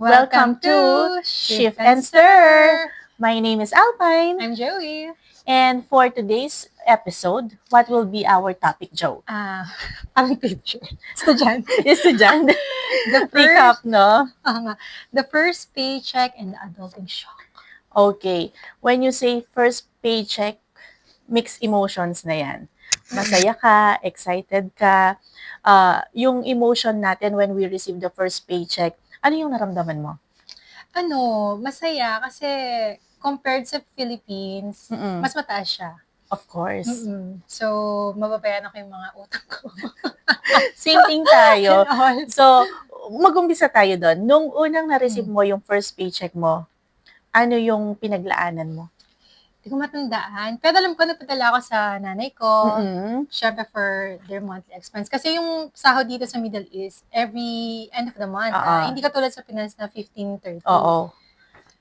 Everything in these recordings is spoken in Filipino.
Welcome to Shift and Stir. My name is Alpine. I'm Joey. And for today's episode, what will be our topic, Joe? Parang teacher. Estudyante. Estudyante. The Recap, no? The first paycheck and the adulting shock. Okay. When you say first paycheck, mixed emotions na yan. Masaya ka, excited ka. Yung emotion natin when we receive the first paycheck, ano yung naramdaman mo? Masaya kasi compared sa Philippines, mas mataas siya. Of course. So, mababayaran ako yung mga utang ko. Same thing tayo. So, mag-umpisa tayo doon. Nung unang na-receive mo yung first paycheck mo, ano yung pinaglaanan mo? Hindi ko matandaan. Pero alam ko, nagpadala ako sa nanay ko, syempre for their monthly expense. Kasi yung sahod dito sa Middle East, every end of the month. Hindi katulad sa Pinas na 15-30. Oo.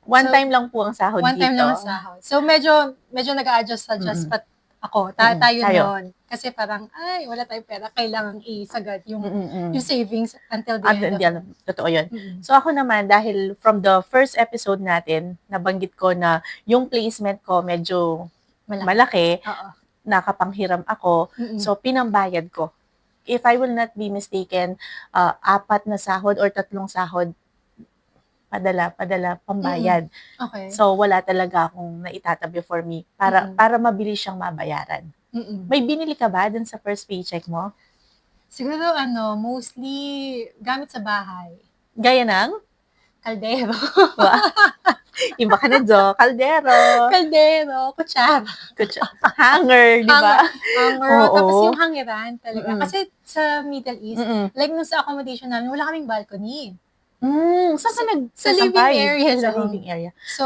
One time lang po ang sahod dito. One time lang ang sahod. So, medyo nag-a-adjust pa ako. Tayo noon. Kasi parang, wala tayong pera. Kailangan isagad yung savings until the end. Totoo yun. So, ako naman, dahil from the first episode natin, nabanggit ko na yung placement ko medyo malaki. Nakapanghiram ako. So, pinambayad ko. If I will not be mistaken, 4 na sahod or 3 sahod, padala, pambayad. Okay. So, wala talaga akong naitatabi for me para mabilis siyang mabayaran. May binili ka ba dun sa first paycheck mo? Siguro, mostly gamit sa bahay. Gaya ng? Kaldero. Iba ka na, Jo. Kaldero, kutsara. Hanger, di ba? Hanger. Tapos yung hangiran talaga. Kasi sa Middle East, like nung sa accommodation namin, wala kaming balcony. Saan ka sa living area Sa lang. living area. So,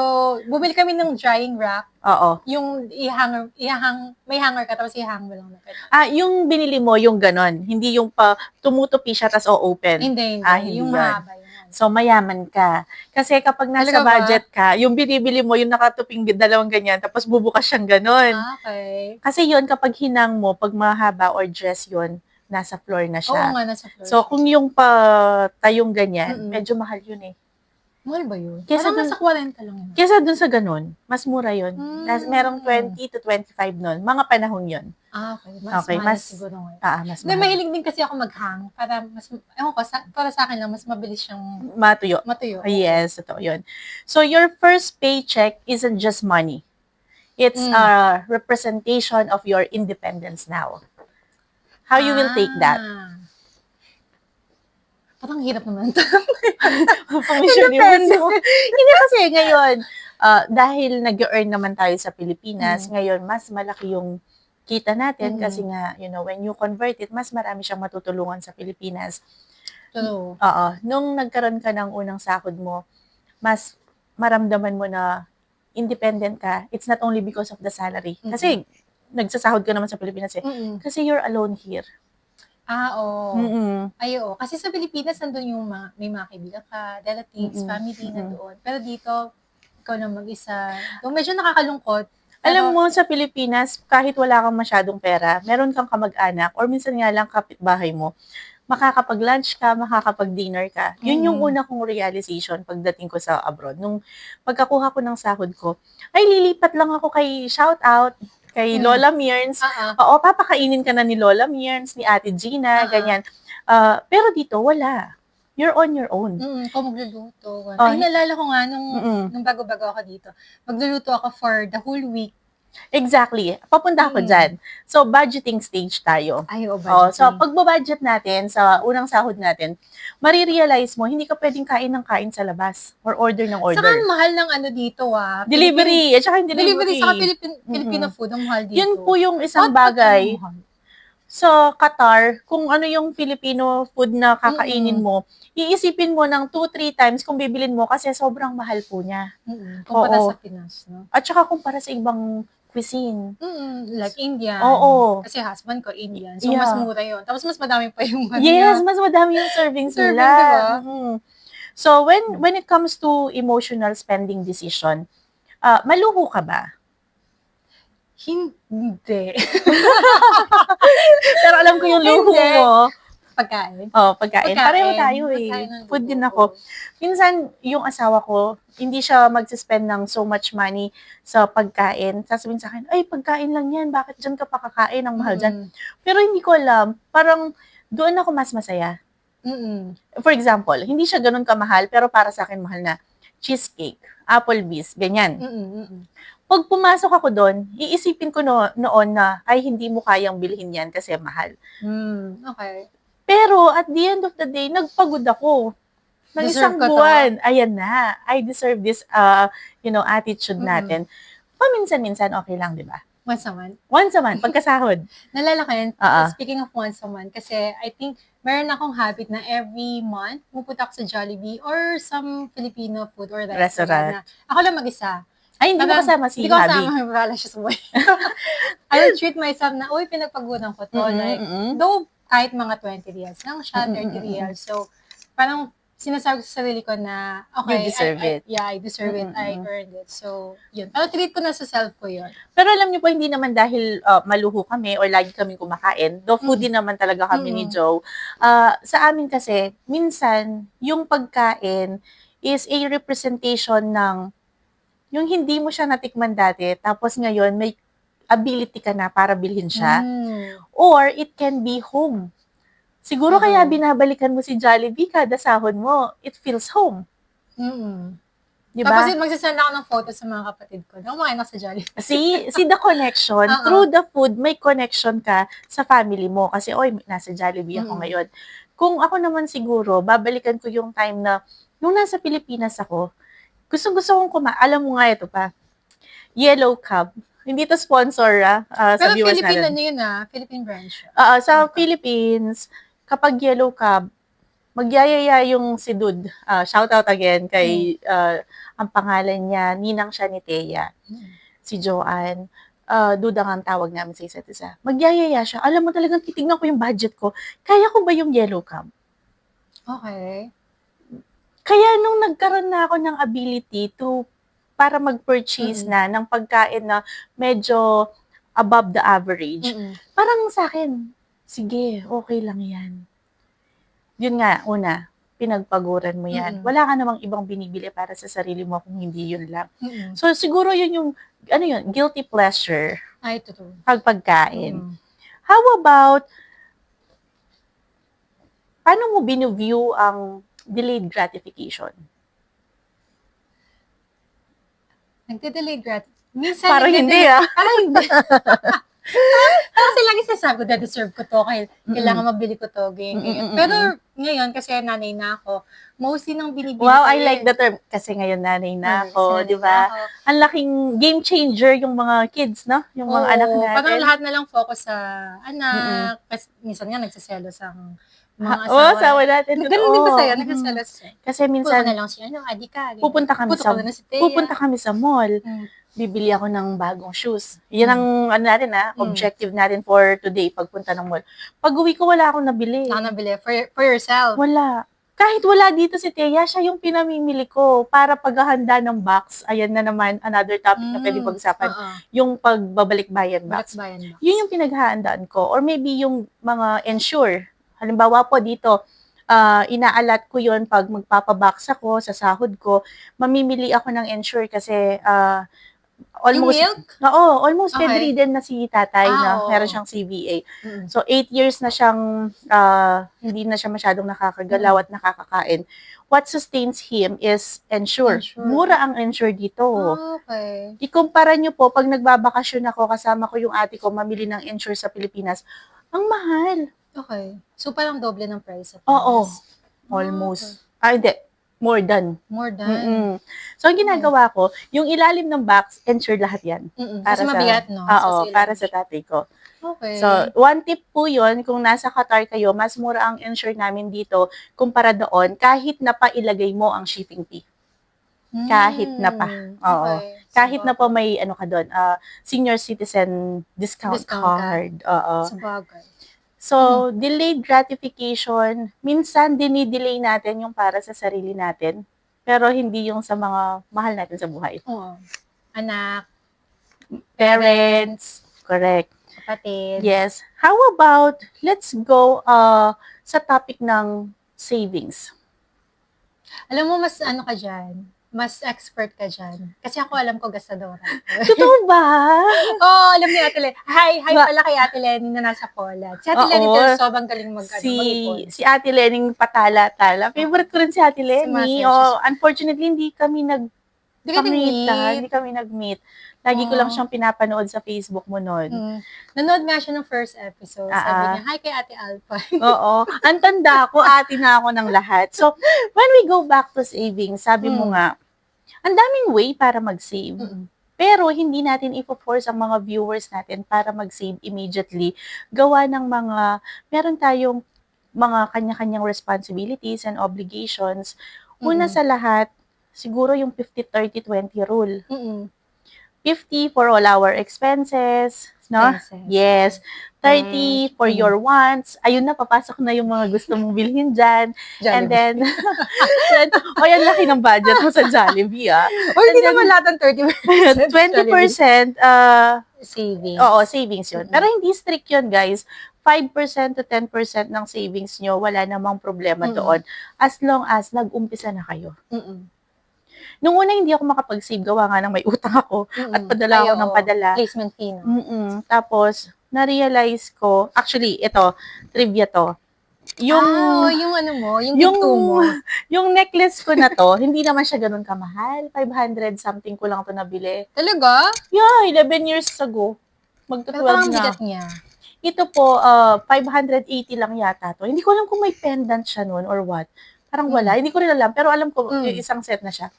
bumili kami ng drying rack. Oo. Yung may hanger ka, tapos ihang mo lang. Yung binili mo, yung ganon. Hindi yung tumutupi siya, tapos open. Hindi. Yung mahaba yun. So, mayaman ka. Kasi kapag nasa budget ka, yung binibili mo, yung nakatuping 2 ganyan, tapos bubukas siyang ganon. Okay. Kasi yun, kapag hinang mo, pag mahaba or dress yun, nasa floor na siya. Oo nga, nasa floor. So, kung yung tayong ganyan, medyo mahal yun eh. Mahal ba yun? Kesa nasa 40 lang yun. Kesa dun sa ganun, mas mura yun. Merong 20 to 25 nun. Mga panahon yun. Okay. Mas siguro ngayon. Mas mahal. Mahilig din kasi ako mag-hang para para sa akin lang, mas mabilis siyang matuyo. Yes, totoo yun. So, your first paycheck isn't just money. It's a representation of your independence now. How you will take that? Parang hirap naman ito. Hindi kasi ngayon, dahil nag-earn naman tayo sa Pilipinas, ngayon mas malaki yung kita natin kasi nga, when you convert it, mas marami siyang matutulungan sa Pilipinas. True. Nung nagkaroon ka ng unang sahod mo, mas maramdaman mo na independent ka. It's not only because of the salary. Kasi nagsasahod ka naman sa Pilipinas eh. Kasi you're alone here. Oo. Kasi sa Pilipinas, nandun yung may mga kaibigan ka, relatives, family, nandoon. Pero dito, ikaw na mag-isa. So, medyo nakakalungkot. Alam mo, sa Pilipinas, kahit wala kang masyadong pera, meron kang kamag-anak, or minsan nga lang kapitbahay mo, makakapag-lunch ka, makakapag-dinner ka. Yun yung una kong realization pagdating ko sa abroad. Nung pagkakuha ko ng sahod ko, lilipat lang ako kay shout-out, kay Lola Mearns. Papakainin ka na ni Lola Mearns, ni Ate Gina, ganyan. Pero dito, wala. You're on your own. Ikaw magluluto. Naalala ko nga, nung bago-bago ako dito, magluluto ako for the whole week. Exactly. Papunta ako dyan. So, budgeting stage tayo. Budgeting. So, pag-budget natin sa unang sahod natin, marirealize mo, hindi ka pwedeng kain ng kain sa labas or order ng order. Saka mahal ng dito Delivery. At saka yung delivery. Saka Filipino food, ang mahal dito. Yun po yung isang bagay. Sa Qatar, kung ano yung Filipino food na kakainin mo, iisipin mo ng 2-3 times kung bibilin mo kasi sobrang mahal po niya. Kumpara sa Pinas, no? At saka kumpara sa ibang cuisine. Like Indian. Oo. Kasi husband ko Indian. So, mas mura yun. Tapos mas madami pa yung mas madami yung servings nila. Diba? So, when it comes to emotional spending decision, maluho ka ba? Hindi. Pero alam ko yung luho mo. Pagkain. Pagkain. Pareho tayo Pagkain ang Food din luto ako. ko. Minsan, yung asawa ko, hindi siya magsispend ng so much money sa pagkain. Sasabihin sa akin, ay, pagkain lang yan. Bakit dyan ka pa kakain? Ang mahal dyan. Pero hindi ko alam. Parang, doon ako mas masaya. For example, hindi siya ganun kamahal, pero para sa akin mahal na. Cheesecake, Applebee's, ganyan. Pag pumasok ako doon, iisipin ko noon na, ay, hindi mo kayang bilhin yan kasi mahal. Okay. Pero, at the end of the day, nagpagod ako. Ng Deserve isang ko to. buwan. Ayan na. I deserve this, attitude natin. Paminsan-minsan, okay lang, di ba? Once a month. Once a month, pagkasahod. Nalala ko yun, speaking of once a month, kasi I think meron akong habit na every month, pupunta ako sa Jollibee or some Filipino food or restaurant. Na, ako lang mag-isa. Ay, hindi mo kasama si Hindi ko Habi. kasama, wala siya sa buhay. I will treat myself na, uy, pinagpagunan ko to. Though, kahit mga 20 reals lang siya, 30 reals. So, parang sinasabi ko sa sarili ko na, okay, You deserve it. I deserve it. I earned it. So, yun. Pero treat ko na sa self ko yun. Pero alam niyo po, hindi naman dahil maluho kami or lagi kami kumakain. Though foodie naman talaga kami ni Joe. Sa amin kasi, minsan, yung pagkain is a representation ng yung hindi mo siya natikman dati, tapos ngayon may ability ka na para bilhin siya. Or it can be home. Siguro kaya binabalikan mo si Jollibee kada sahod mo, it feels home. Diba? Tapos magsasend ako ng photo sa mga kapatid ko. Kumakain ako sa Jollibee. See the connection. Through the food, may connection ka sa family mo. Kasi, oy, nasa Jollibee ako ngayon. Kung ako naman siguro, babalikan ko yung time na, nung nasa Pilipinas ako, gusto kong alam mo nga ito pa, Yellow Cab. Hindi to sponsor sa Pero viewers Philippine natin. yun Philippine branch. Sa Philippines, kapag Yellow Cab, magyayaya yung si Dude. Shout out again kay, ang pangalan niya, ninang siya ni Thea. Si Joanne. Duda nga ang tawag namin sa isa't isa. Magyayaya siya. Alam mo talagang titignan ko yung budget ko. Kaya ko ba yung Yellow Cab? Okay. Kaya nung nagkaroon na ako ng ability para mag-purchase na ng pagkain na medyo above the average, parang sa akin, sige, okay lang yan. Yun nga, una, pinagpaguran mo yan. Wala ka namang ibang binibili para sa sarili mo kung hindi yun lang. So, siguro yun yung, guilty pleasure. Ay, totoo. Pagkain. How about, paano mo binuview ang delayed gratification? Nagde-delayed gratification. Minsan, Parang hindi Parang hindi. Kasi lagi sasabi ko, deserve ko to, kailangan mabili ko to. Pero ngayon, kasi nanay na ako, mostly nang binibili Wow, I like the term. Kasi ngayon nanay na ako, di ba? Ang laking game changer yung mga kids, no? Yung mga anak natin. Parang lahat na lang focus sa anak. Kasi minsan nga nagsaselos ang mga asawa. Asawa natin. Ganun din ba sa'yo? Nagsaselos siya. Kasi minsan, na lang siya, adi ka. pupunta kami sa mall. Bibili ako ng bagong shoes. Yan ang objective natin for today, pagpunta ng mall. Pag uwi ko, wala akong nabili. Wala nabili. For yourself? Wala. Kahit wala dito si Thea, siya yung pinamimili ko para paghahanda ng box. Ayan na naman, another topic na pwede pag-usapan. Yung pagbabalik-bayan box. Yun yung pinaghahandaan ko. Or maybe yung mga ensure. Halimbawa po dito, inaalat ko yun pag magpapabox ako sa sahod ko, mamimili ako ng ensure kasi almost, almost bedridden na si tatay na meron siyang CVA. So, 8 years na siyang hindi na siya masyadong nakakagalaw at nakakakain. What sustains him is ensure. Mura ang ensure dito. Okay. Ikumpara nyo po, pag nagbabakasyon ako, kasama ko yung ate ko, mamili ng ensure sa Pilipinas, ang mahal. Okay. So, parang doble ng price. Oo. Almost. Hindi. More than. So, ang ginagawa ko, yung ilalim ng box, ensure lahat yan. Kasi mabigat, no? Oo, para sa tatay ko. Okay. So, one tip po yun, kung nasa Qatar kayo, mas mura ang ensure namin dito kumpara doon, kahit na pa ilagay mo ang shipping fee. Kahit na pa. Oo. Okay. Kahit na po may ka doon, senior citizen discount card. Oo. Sabagay. So, delayed gratification, minsan dinidelay natin yung para sa sarili natin, pero hindi yung sa mga mahal natin sa buhay. Oo. Anak, Parents, correct. kapatid. Yes. How about, let's go sa topic ng savings. Alam mo, mas ano ka dyan, mas expert ka dyan. Kasi ako alam ko gastadora. Totoo ba? Oo, alam ni Ate Lenny. Hi Ba- pala kay Ate Lenny na nasa Poland. Si Ate Lenny Oo. talaga sobrang galing mag-ipon. Si Ate Lening patala-tala. Favorite ko rin si Ate Lenny. Sumasaya Unfortunately, hindi kami Di ka nag-meet? Hindi kami nag-meet. Lagi ko lang siyang pinapanood sa Facebook mo noon. Nanood nga siya ng first episode. Sabi niya, hi kay Ate Alpha. Oo. Ang tanda ko, ate na ako ng lahat. So, when we go back to savings, sabi mo nga, ang daming way para mag-save. Pero hindi natin i-force ang mga viewers natin para mag-save immediately. Gawa ng meron tayong mga kanya-kanyang responsibilities and obligations. Una sa lahat, siguro yung 50-30-20 rule. 50 for all our expenses, no? Yes. 30 for your wants. Ayun na, papasok na yung mga gusto mong bilhin dyan. And then, yan, laki ng budget mo sa Jollibee, hindi naman lahat ng 30%. 20%, savings. Oo, savings yun. Pero hindi strict yun, guys. 5% to 10% ng savings nyo, wala namang problema doon. As long as nag-umpisa na kayo. Nung una, hindi ako makapag-save. Gawa nga ng may utang ako. At padala ako ng padala. Placement fee, no? Tapos, na-realize ko, actually, ito, trivia to. Yung ano mo, yung ginto mo. Yung necklace ko na to, hindi naman siya ganun kamahal. 500 something ko lang to nabili. Talaga? Yeah, 11 years ago. Magto-12 na. Ang bigat niya. Ito po, 580 lang yata to. Hindi ko alam kung may pendant siya noon or what. Parang wala. Hindi ko rin alam. Pero alam ko, isang set na siya.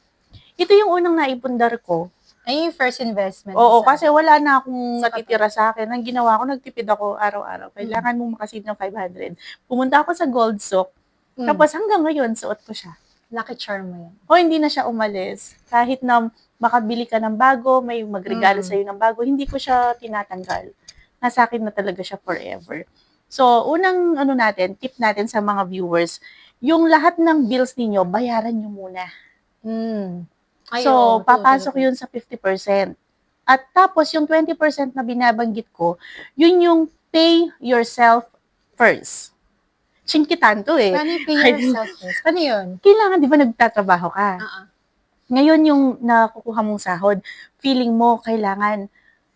Ito yung unang naipundar ko. Ay, yung first investment. Oo, kasi wala na akong natitira sa akin. Ang ginawa ko, nagtipid ako araw-araw. Kailangan mong makasave ng 500. Pumunta ako sa Gold Souk. Tapos hanggang ngayon, suot ko siya. Lucky charm mo yan. Hindi na siya umalis. Kahit na makabili ka ng bago, may magregalo sa'yo ng bago, hindi ko siya tinatanggal. Nasa akin na talaga siya forever. So, unang tip natin sa mga viewers, yung lahat ng bills ninyo, bayaran nyo muna. So, papasok yun sa 50%. At tapos, yung 20% na binabanggit ko, yun yung pay yourself first. Chinkitan to eh. Paano pay yourself first? Paano yun? Kailangan, di ba nagtatrabaho ka? Ngayon yung nakukuha mong sahod, feeling mo kailangan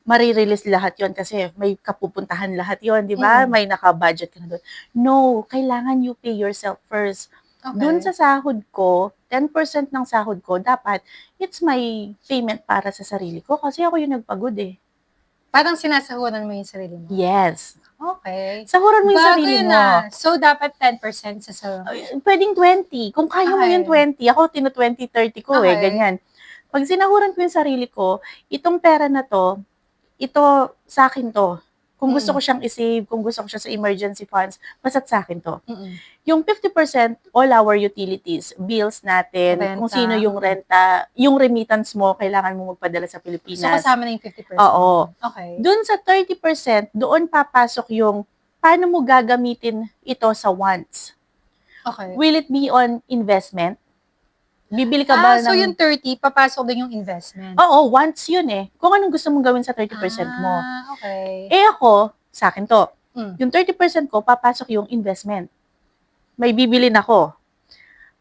marirelease lahat yon kasi may kapupuntahan lahat yon, di ba? May naka-budget ka na doon. No, kailangan you pay yourself first. Doon sa sahod ko, 10% ng sahod ko, dapat, it's my payment para sa sarili ko kasi ako yung nagpagod eh. Parang sinasahuran mo yung sarili mo? Yes. Okay. Sahuran mo yung sarili mo. So, dapat 10% sa sahod? Pwedeng 20. Kung kaya mo yung 20, ako tino-20-30 ko ganyan. Pag sinahuran ko yung sarili ko, itong pera na to, ito sa akin to. Kung gusto ko siyang i-save, kung gusto ko siya sa emergency funds, basta't sa akin to. Yung 50%, all our utilities, bills natin, renta, kung sino yung renta, yung remittance mo, kailangan mo magpadala sa Pilipinas. So, kasama na yung 50%? Oo. Okay. Doon sa 30%, doon papasok yung paano mo gagamitin ito sa wants. Okay. Will it be on investment? Bibili ka ba ng... So yung 30, papasok din yung investment? Oo, wants yun eh. Kung anong gusto mong gawin sa 30% mo. Okay. Ako, sa akin to. Yung 30% ko, papasok yung investment. May bibilin ako.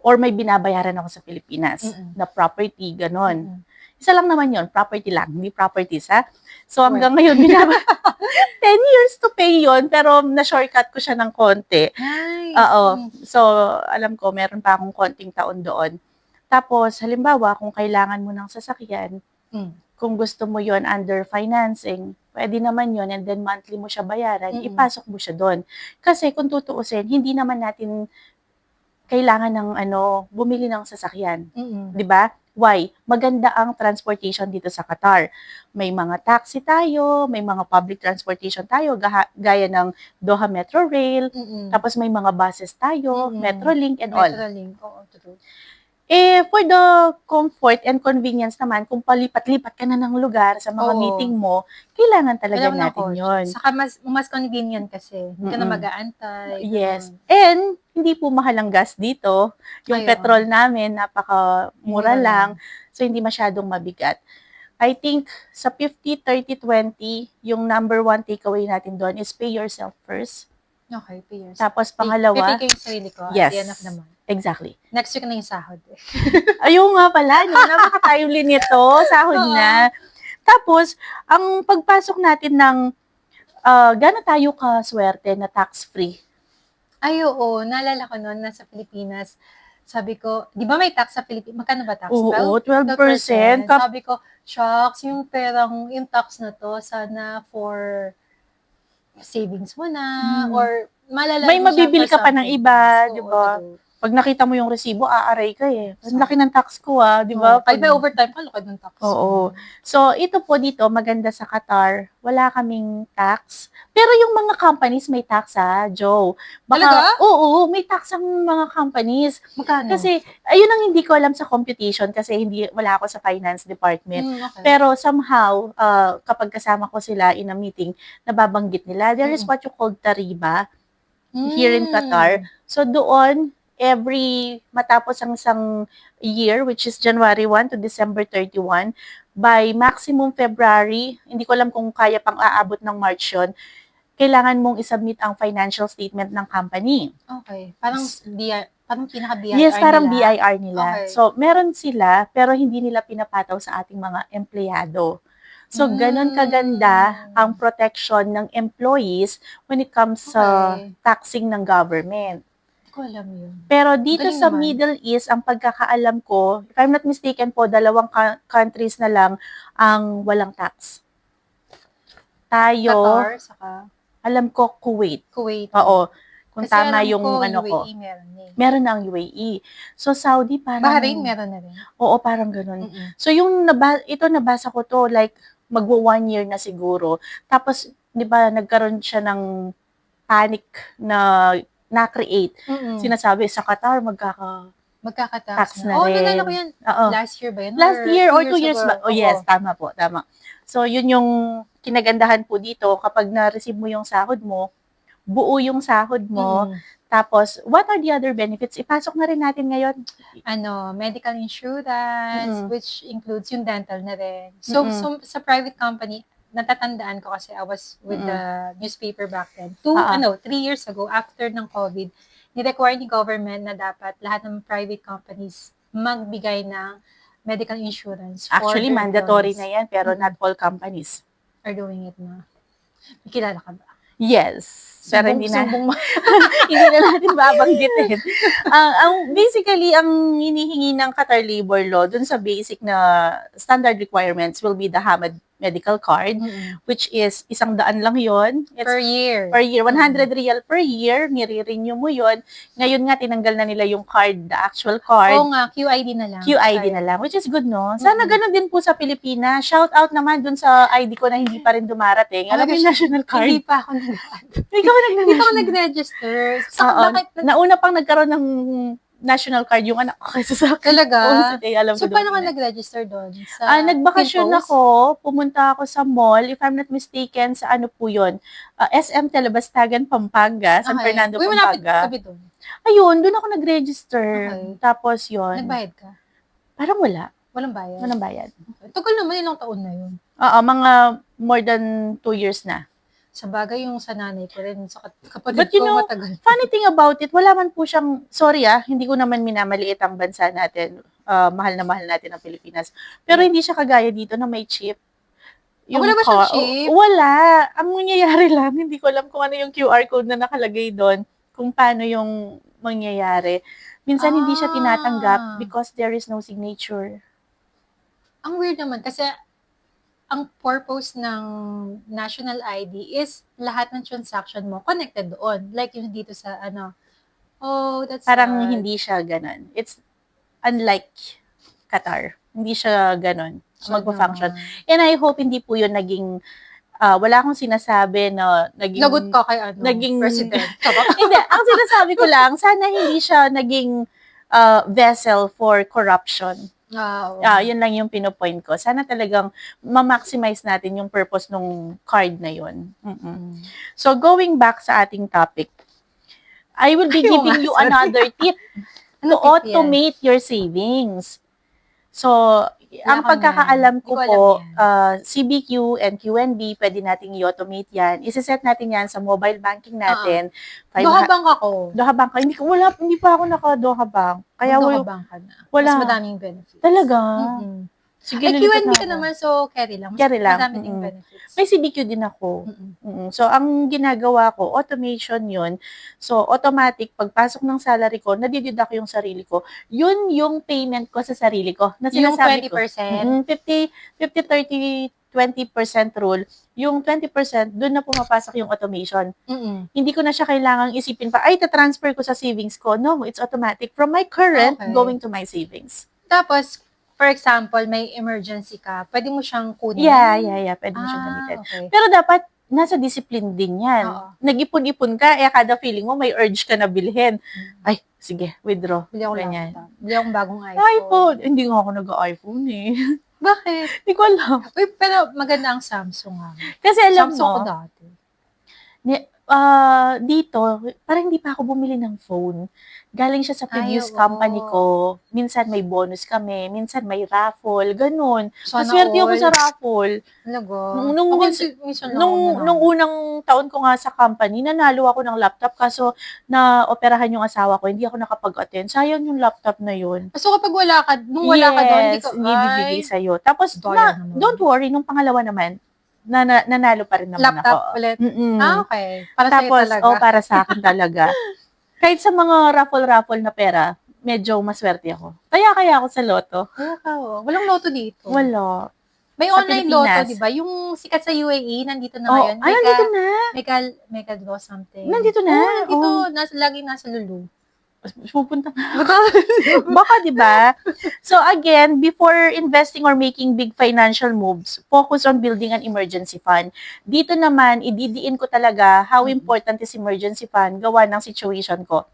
Or may binabayaran ako sa Pilipinas na property, ganon. Isa lang naman yun, property lang, hindi properties, ha? So hanggang ngayon, 10 years to pay yun, pero na-shortcut ko siya ng konti. Nice. Oo. So, alam ko, meron pa akong konting taon doon. Tapos, halimbawa, kung kailangan mo ng sasakyan, kung gusto mo yon under financing, pwede naman yon and then monthly mo siya bayaran, ipasok mo siya doon. Kasi kung tutuusin, hindi naman natin kailangan ng bumili ng sasakyan. 'Di ba? Why? Maganda ang transportation dito sa Qatar. May mga taxi tayo, may mga public transportation tayo, gaya ng Doha Metro Rail, tapos may mga buses tayo, Metrolink and all. Metrolink, oo, true. For the comfort and convenience naman, kung palipat-lipat ka na ng lugar sa mga meeting mo, kailangan talaga natin yun. Saka mas convenient kasi. Hindi ka na mag-aantay. Yes. And, hindi po mahal ang gas dito. Yung petrol namin, napakamura lang. So, hindi masyadong mabigat. I think sa 50-30-20, yung number one takeaway natin doon is pay yourself first. Okay, pay yourself. Tapos pangalawa, Pipigay yung sarili ko at yes, the end of the month. exactly. Next week na yung sahod. Ayun nga pala, no? Napaka-timely nito, sahod na. Tapos, ang pagpasok natin ng gano'n tayo kaswerte na tax-free. Ay, oo. Naalala ko noon, nasa Pilipinas, sabi ko, di ba may tax sa Pilipinas? Magkano ba tax? Oo, 12%. Sabi ko, shucks, yung tax na to, sana for savings mo na, or malala may mo siya mabibili for ka pa ng something. iba, Oo, di ba? true. Pag nakita mo yung resibo, aaray ka eh. Ang laki ng tax ko di ba? Kahit may overtime ka, laki ng tax. Oo. So, ito po dito, maganda sa Qatar, wala kaming tax. Pero yung mga companies may tax Joe. Talaga? Oo, may tax ang mga companies. Magkano? Kasi, ayun ang hindi ko alam sa computation kasi wala ako sa finance department. Okay. Pero somehow, kapag kasama ko sila in a meeting, nababanggit nila, there is what you call tariba here in Qatar. So, doon, matapos ang isang year, which is January 1 to December 31, by maximum February, hindi ko alam kung kaya pang aabot ng March yun, kailangan mong isubmit ang financial statement ng company. Okay. Parang pinaka-BIR yes, parang nila. BIR nila. Okay. So, meron sila, pero hindi nila pinapataw sa ating mga empleyado. So, ganun kaganda ang protection ng employees when it comes sa taxing ng government. Hindi ko alam yun. Pero dito Galing sa naman. Middle East, ang pagkakaalam ko, if I'm not mistaken po, 2 countries na lang ang walang tax. Tayo, Qatar, saka alam ko, Kuwait. Kuwait. Oo. Kung Kasi tama alam yung ko, ano ko. UAE meron eh. Meron na ang UAE. So, Saudi parang... Bahrain meron na rin. Oo, parang ganun. So, ito nabasa ko to, like, magwa 1 year na siguro. Tapos, di ba, nagkaroon siya ng panic na-create. Sinasabi, sa Qatar, magkaka-tax na rin. Nalala ko yan. Last year ba yan? Last year or 2 years ago? ba? Oh, yes, tama po, tama. So, yun yung kinagandahan po dito. Kapag na-receive mo yung sahod mo, buo yung sahod mo, tapos, what are the other benefits? Ipasok na rin natin ngayon. Medical insurance, which includes yung dental na rin. So, sa private company, natatandaan ko kasi I was with the newspaper back then. 3 years ago, after ng COVID, ni-require ni government na dapat lahat ng private companies magbigay ng medical insurance. Actually, mandatory na yan, pero not all companies are doing it na. May kilala ka ba? Yes. Pero hindi na natin babanggitin. Basically, ang hinihingi ng Qatar Labor Law dun sa basic na standard requirements will be the Hamad medical card, which is 100 lang yon. Per year. Per year. 100 riyal per year. Nire-renew mo yon. Ngayon nga, tinanggal na nila yung card, the actual card. Oo nga, QID na lang. QID na lang, which is good, no? Sana ganun din po sa Pilipinas. Shout out naman dun sa ID ko na hindi pa rin dumarating. Alam mo yung national card? Hindi pa ako Hindi ako nag-register. Nauna pang nagkaroon ng national card yung anak ko kaysa sa akin. Talaga? So, paano ka nag-register doon? Nagbakasyon ako, pumunta ako sa mall, if I'm not mistaken, sa ano po yun, SM Telebastagan, Pampanga, San Fernando, Pampanga. Malapit doon. Ayun, doon ako nag-register. Tapos yun. Nagbayad ka? Parang wala. Walang bayad? Walang bayad. Tagal naman, ilang taon na yun. Mga more than 2 years na. Sa bagay yung sa nanay ko rin, sa kapatid ko matagal. Funny thing about it, wala man po siyang, sorry hindi ko naman minamaliit ang bansa natin. Mahal na mahal natin ang Pilipinas. Pero hindi siya kagaya dito na may chip. Wala ba siyang chip? Wala. Ang mangyayari lang, hindi ko alam kung ano yung QR code na nakalagay doon, kung paano yung mangyayari. Minsan hindi siya tinatanggap because there is no signature. Ang weird naman, kasi ang purpose ng national ID is lahat ng transaction mo connected doon. Like yung dito sa that's parang hindi siya ganun. It's unlike Qatar. Hindi siya ganun magpa-function. And I hope hindi po yun naging wala akong sinasabi na naging lagot ka kay president. Hindi, ang sinasabi ko lang, sana hindi siya naging vessel for corruption. Yun lang yung pinopoint ko. Sana talagang ma-maximize natin yung purpose ng card na yun. So, going back sa ating topic, I will be giving you another tip to automate your savings. So, ang Wala kang pagkakaalam yan. Hindi ko ko alam po, yan. CBQ and QNB, pwede nating i-automate yan. Isiset natin yan sa mobile banking natin. Doha Bank ako. Doha Bank. Hindi pa ako naka-Doha Bank. Kaya Doha Bank ka na. wala. Mas madaming benefits. Talaga? Mm-mm. Sige, Ay, lilipat QNB na ka ako. naman, so carry lang. Carry lang. Madami ding benefits. May CBQ din ako. So, ang ginagawa ko, automation yun. So, automatic, pagpasok ng salary ko, nadideduct yung sarili ko. Yun yung payment ko sa sarili ko. Na Yung sinasabi 20%? 50-30-20% rule. Yung 20%, dun na pumapasok yung automation. Mm-mm. Hindi ko na siya kailangang isipin pa, ay, ta-transfer ko sa savings ko. No, it's automatic. From my current, going to my savings. Tapos, for example, may emergency ka, pwede mo siyang kunin? Yeah. Pwede mo siyang gamitin. Okay. Pero dapat, nasa discipline din yan. Oo. Nag-ipon-ipon ka, kada feeling mo, may urge ka na bilhin. Ay, sige, withdraw. Bili ako Ganyan. laptop. Bili akong bagong iPhone. iPhone. Hindi nga ako nag-iPhone eh. Bakit? Hindi ko alam. Uy, pero maganda ang Samsung ha. Kasi alam Samsung mo, ko dati. dito, parang hindi pa ako bumili ng phone. Galing siya sa previous oo. company ko. Minsan may bonus kami, minsan may raffle, ganun. Sana Maswerte ako all. sa raffle. Talaga? minsan lang Nung unang taon ko nga sa company, nanalo ako ng laptop kaso na-operahan yung asawa ko, hindi ako nakapag-attend. Sayang yung laptop na yun. So kapag wala ka doon, hindi bibigay sa'yo. Tapos, Daya naman. don't worry, nung pangalawa naman, nanalo pa rin naman laptop ako. ulit? Mm-mm. Okay. Para sa'yo talaga. Para sa akin talaga. Kahit sa mga raffle-raffle na pera, medyo maswerte ako. Kaya ako sa loto. Kaya ka, Walang loto dito. Wala. May Sa online Pilipinas. loto, di ba? Yung sikat sa UAE, nandito na ngayon. Nandito na. Mega draw something. Nandito na. Lagi nasa Lulu. Pupunta na. Baka, di ba? So again, before investing or making big financial moves, focus on building an emergency fund. Dito naman, ididiin ko talaga how important is emergency fund gawa ng situation ko.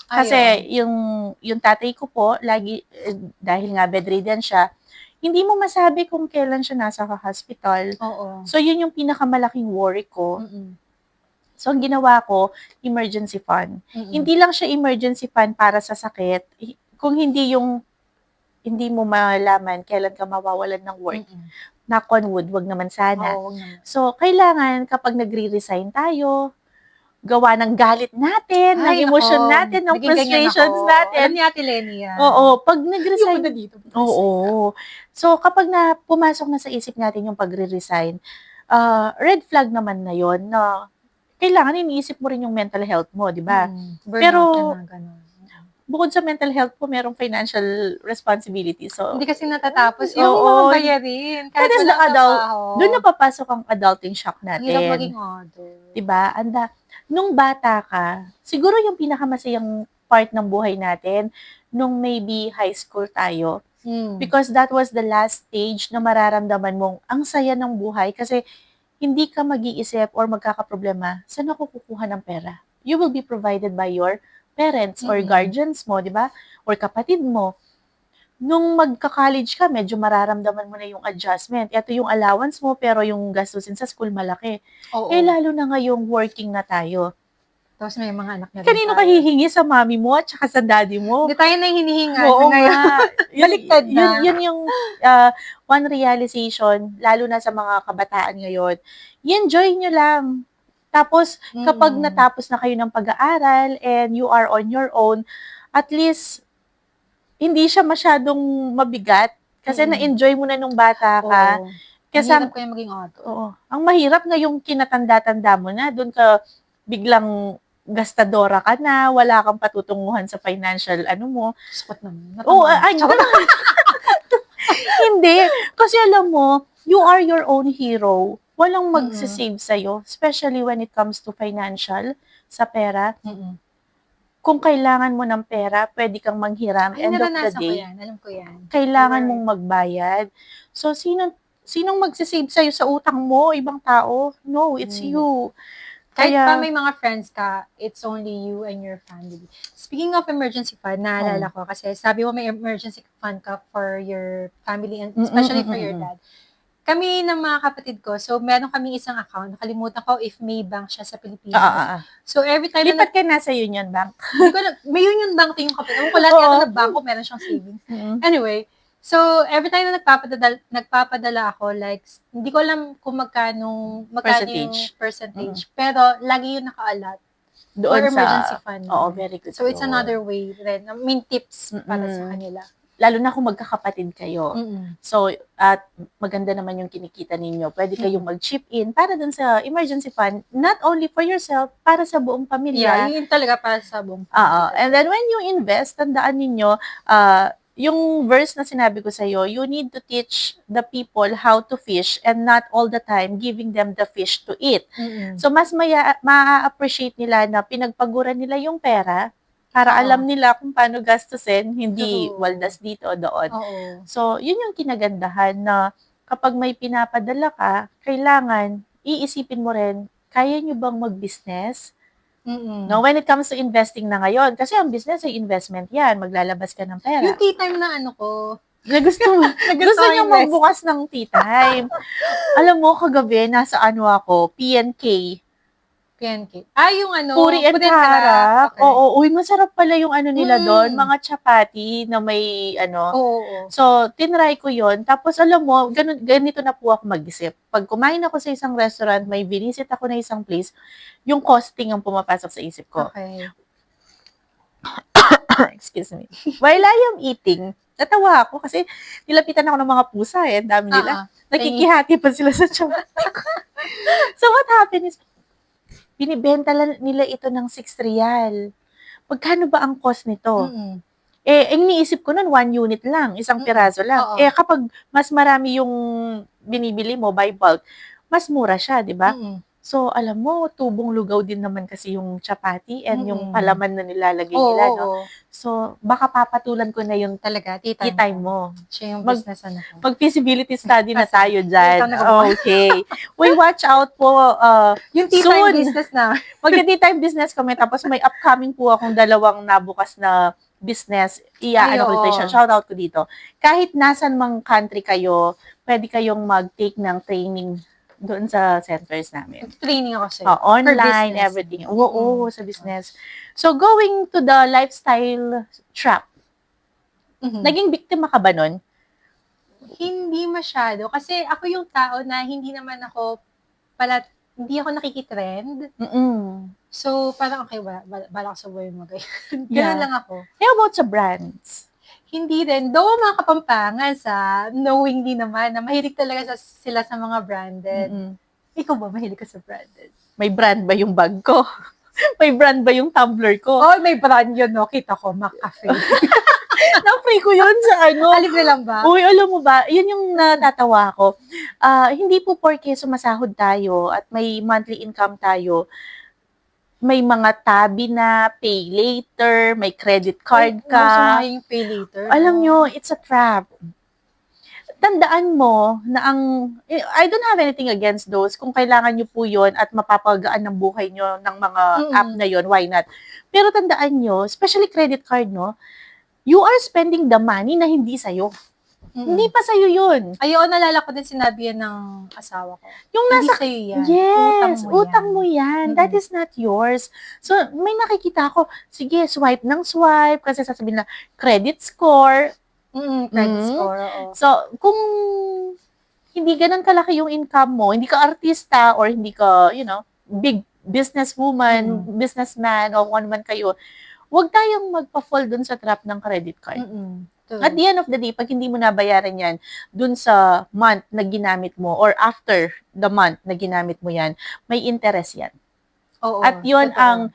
Kasi yung tatay ko po, lagi, dahil nga bedridden siya, hindi mo masabi kung kailan siya nasa hospital. Oo. So yun yung pinakamalaking worry ko. Mm-mm. So, ang ginawa ko, emergency fund. Hindi lang siya emergency fund para sa sakit. Kung hindi mo malaman kailan ka mawawalan ng work. Knock on wood, wag naman sana. Oo, wag naman. So, kailangan kapag nagre-resign tayo, gawa ng galit natin, ng emosyon natin, ng frustrations natin. Alam ni Ate Lenny yan. Oo, pag nag-resign. Yung dito. Oo. So, kapag pumasok na sa isip natin yung pagre-resign, red flag naman na yon na kailangan iniisip mo rin yung mental health mo, di ba? Pero, bukod sa mental health po, merong financial responsibility. So, hindi kasi natatapos yung mga bayarin. Kahit that is the adult. Doon na papasok ang adulting shock natin. Hirap maging adult. Diba? Nung bata ka, siguro yung pinakamasayang part ng buhay natin, nung maybe high school tayo. Because that was the last stage na mararamdaman mong ang saya ng buhay kasi hindi ka mag-iisip or magkakaproblema, saan ako kukuha ng pera? You will be provided by your parents or guardians mo, di ba? Or kapatid mo. Nung magka-college ka, medyo mararamdaman mo na yung adjustment. Ito yung allowance mo, pero yung gastusin sa school malaki. Oo. Lalo na ngayong working na tayo. Tapos may mga anak na rin Kanino ka hihingi sa mami mo at saka sa daddy mo? Hindi tayo na hinihinga. Oo nga. Baliktad na. Yun yung one realization, lalo na sa mga kabataan ngayon. I-enjoy nyo lang. Tapos, kapag natapos na kayo ng pag-aaral and you are on your own, at least, hindi siya masyadong mabigat. Kasi na-enjoy mo na nung bata ka. Kasi ang hirap kayo maging adult. Oo. Ang mahirap nga yung kinatanda-tanda mo na, doon ka biglang gastadora ka na, wala kang patutunguhan sa financial mo. Spot naman. Hindi. Kasi alam mo, you are your own hero. Walang magsisave sa'yo, especially when it comes to financial, sa pera. Kung kailangan mo ng pera, pwede kang manghiram. End of the day, alam ko yan. Kailangan mong magbayad. So, sinong magsisave sa'yo sa utang mo? Ibang tao? No, it's you. Kahit pa may mga friends ka, it's only you and your family. Speaking of emergency fund, naalala ko kasi sabi mo may emergency fund ka for your family and especially for your dad. Kami ng mga kapatid ko, so meron kami isang account. Nakalimutan ko if may bank siya sa Pilipinas. So every time lipat ka na sa Union Bank. May Union Bank to yung kapatid. Ewan ko lahat yata na banko, meron siyang savings. Anyway, So, every time na nagpapadala ako, like, hindi ko alam kung magkano yung percentage. Pero, lagi yun naka-allot. Doon for emergency fund. Oo, very good. So, it's another way rin. I mean, tips para sa kanila. Lalo na kung magkakapatid kayo. So, at maganda naman yung kinikita ninyo. Pwede kayong mag-chip in para dun sa emergency fund, not only for yourself, para sa buong pamilya. Yeah, yun talaga para sa buong pamilya. And then when you invest, tandaan ninyo, yung verse na sinabi ko sa'yo, you need to teach the people how to fish and not all the time giving them the fish to eat. So, mas ma-appreciate nila na pinagpaguran nila yung pera para alam nila kung paano gastusin, hindi waldas dito o doon. So, yun yung kinagandahan na kapag may pinapadala ka, kailangan iisipin mo rin, kaya nyo bang mag-business? No, when it comes to investing na ngayon, kasi ang business ay investment yan, maglalabas ka ng pera. Yung tea time na ano ko, gusto niya magbukas ng tea time. Alam mo, kagabi, nasa ano ako, PNK. Yung ano, Puri and Karak. Okay. Oo, masarap pala yung ano nila doon, mga chapati na may ano. So, tinry ko yon. Tapos, alam mo, ganito na po ako mag-isip. Pag kumain ako sa isang restaurant, may visit ako na isang place, yung costing ang pumapasok sa isip ko. Okay. Excuse me. While I am eating, natawa ako kasi nilapitan ako ng mga pusa eh. Dami nila. Nakikihati pa sila sa chapati ko. So, what happened is, binibenta nila ito ng 6 real. Magkano ba ang cost nito? Iniisip ko nun, 1 unit lang, isang piraso lang. Kapag mas marami yung binibili mo by bulk, mas mura siya, di ba? So, alam mo, tubong lugaw din naman kasi yung chapati and yung palaman na nilalagay nila, no? So, baka papatulan ko na yung talaga, tea time mo. Siya yung business ano ko. Mag-feasibility study na tayo dyan. Okay. We watch out po. Yung tea time business na. Mag-tea time business kami. Tapos may upcoming po akong 2 nabukas na business. Ko dito siya. Shout out ko dito. Kahit nasan mang country kayo, pwede kayong mag-take ng training doon sa centers namin. Training ako sa'yo. Online, everything. Oo, sa business. So, going to the lifestyle trap. Naging biktima ka ba nun? Hindi masyado. Kasi ako yung tao na hindi naman ako hindi ako nakikitrend. So, parang okay, bala ko sa buhay mo. Ganun lang ako. How about sa brands? Hindi rin. Though mga kapampangan knowingly naman na mahilig talaga sila sa mga branded. Ikaw ba, mahilig ka sa branded? May brand ba yung bag ko? May brand ba yung tumbler ko? May brand yun, no? Kita ko, McCafe. Na-free ko yun sa ano. Libre lang ba? Uy, alam mo ba, yun yung natatawa ko. Hindi po porke sumasahod tayo at may monthly income tayo, may mga tabi na, pay later, may credit card ka. Yung pay later. Alam nyo, it's a trap. Tandaan mo na I don't have anything against those. Kung kailangan nyo po yun at mapapagaan ng buhay nyo ng mga app na yun, why not? Pero tandaan nyo, especially credit card, no, you are spending the money na hindi sa'yo. Hindi pa sa'yo yun. Nalala ko din sinabi yan ng asawa ko. Yung hindi sa'yo yan. Yes, utang mo yan. That is not yours. So, may nakikita ako, sige, swipe ng swipe, kasi sasabihin na, credit score. Credit score, oo. So, kung hindi ganun kalaki yung income mo, hindi ka artista, or hindi ka, big businesswoman, businessman, o kung ano man kayo, huwag tayong magpa-fall dun sa trap ng credit card. At the end of the day, pag hindi mo nabayaran yan dun sa month na ginamit mo or after the month na ginamit mo yan, may interest yan. At yun ang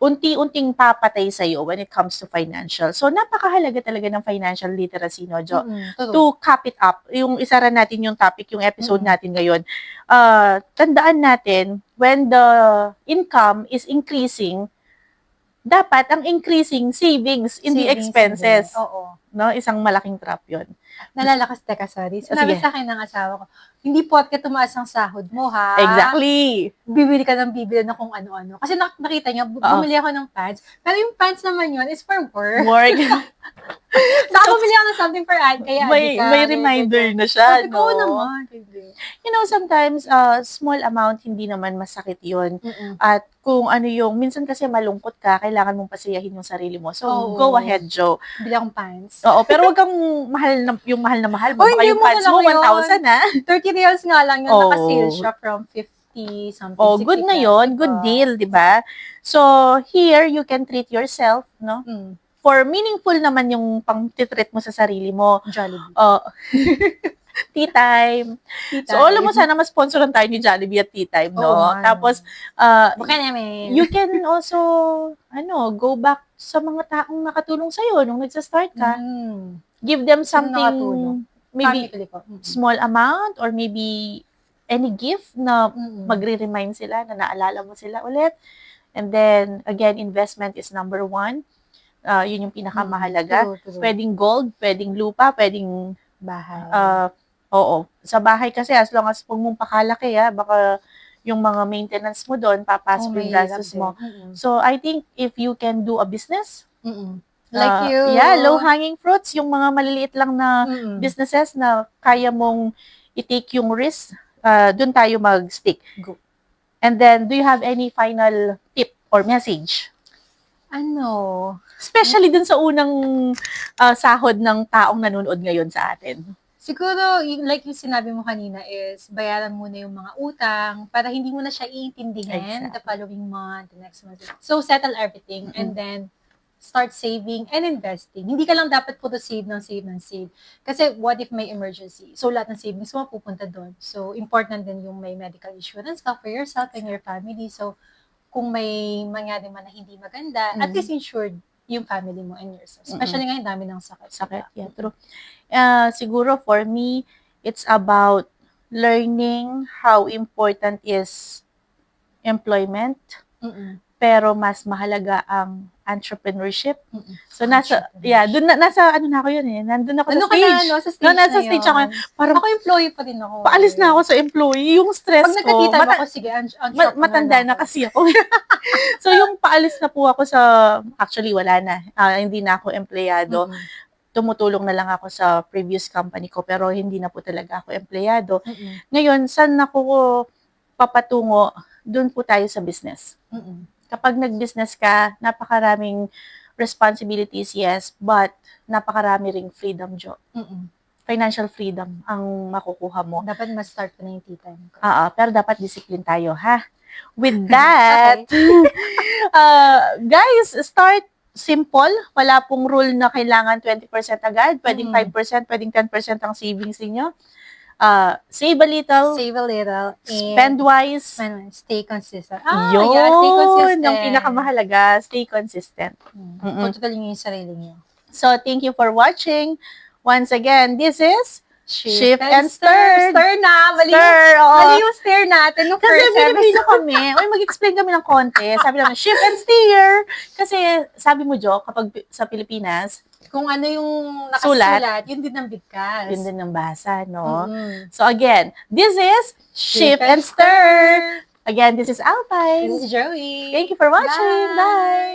unti-unting papatay sa'yo when it comes to financial. So, napakahalaga talaga ng financial literacy, no, Jo? To cap it up. Yung isara natin yung topic, yung episode natin ngayon. Tandaan natin, when the income is increasing, dapat ang increasing savings in the expenses. No, isang malaking trap yun. Nalalakas, sorry. Sinabi sa akin ng asawa ko, hindi porket tumaas ang sahod mo, ha? Exactly. Bibili ka ng bibili na kung ano-ano. Kasi nakita niya, bumili ako ng pants. Pero yung pants naman yun is for work. Saka bumili ako ng something for Ann, kaya may reminder na siya, Sabi ko, no? naman. You know, sometimes, small amount, hindi naman masakit yun. Mm-mm. At kung ano yung, minsan kasi malungkot ka, kailangan mong pasiyahin yung sarili mo. So, Oo. go ahead, Joe. Bili akong pants. Oo, pero wag kang mahal na mahal mo. Oh, Baka hindi yung mo pants na mo, lang yun. 1,000 ha? 30 reals nga lang yun. Oo. Naka-sale siya from 50 something. Oh, good 60 na plus, yon, diba? good deal, di ba? So, here, you can treat yourself, no? Mm. For meaningful naman yung pang-treat mo sa sarili mo. Jollibee. Tea time. So, alam mo, sana ma-sponsoran tayo ni Jollibee at tea time, no? Oo, Tapos, baka namin. you can also, go back sa mga taong nakatulong sa'yo nung nagsa-start ka. Give them something, nakatulong? maybe Family ko. small amount or maybe any gift na Mm-mm. magre-remind sila, na naalala mo sila ulit. And then, again, investment is number 1. Yun yung pinakamahalaga. True. Pwedeng gold, pwedeng lupa, pwedeng Bahay. oo. Sa bahay kasi, as long as huwag mong pakalaki, baka yung mga maintenance mo doon, papasok yung gastos mo. So, I think if you can do a business, like you. Yeah, low-hanging fruits, yung mga maliliit lang na businesses na kaya mong i-take yung risk, doon tayo mag-stick. Go. And then, do you have any final tip or message? Especially dun sa unang sahod ng taong nanonood ngayon sa atin. Siguro, like yung sinabi mo kanina is, bayaran muna yung mga utang para hindi mo na siya iintindihin the following month, the next month. So, settle everything and then start saving and investing. Hindi ka lang dapat puro save. Kasi what if may emergency? So, lahat ng savings mo pupunta doon. So, important din yung may medical insurance ka for yourself and your family. So, kung may mangyari man na hindi maganda, at least insured yung family mo and yourself. Especially ngayon, dami ng sakit. Yeah, true. Siguro for me, it's about learning how important is employment, pero mas mahalaga ang entrepreneurship. So, nasa ako yun eh. Nandun ako sa stage. Nasa stage ako. Parang, ako employee pa din ako. Paalis na ako sa employee. Yung stress Pag ko. nagka-tea time ako, sige, Matanda na kasi ako. So, yung paalis na po ako sa, actually, wala na. Hindi na ako empleyado. Tumutulong na lang ako sa previous company ko, pero hindi na po talaga ako empleyado. Ngayon, saan ako papatungo? Doon po tayo sa business. Kapag nag-business ka, napakaraming responsibilities, yes, but napakarami ring freedom, Jo. Financial freedom ang makukuha mo. Dapat ma-start ko na yung tea time ko. Pero dapat discipline tayo, ha? With that, guys, start simple. Wala pong rule na kailangan 20% agad. Pwedeng 5%, pwedeng 10% ang savings niyo. Save a little. Spend wise. Stay consistent. Yun, stay consistent. Yung pinakamahalaga, stay consistent. Kontrolin niyo yung sarili niyo. So, thank you for watching. Once again, this is Shift and Stir. Stir na. Mali yung stir natin. Nung Kasi first Pilipino episode. kami. Mag-explain kami ng konti. Sabi namin, Shift and Steer. Kasi sabi mo, Jo, kapag sa Pilipinas, kung ano yung nakasulat, yun din ang bigkas. Yun din ang basa, no? So again, this is Shift and Stir. Again, this is Alpine. This is Joey. Thank you for watching. Bye.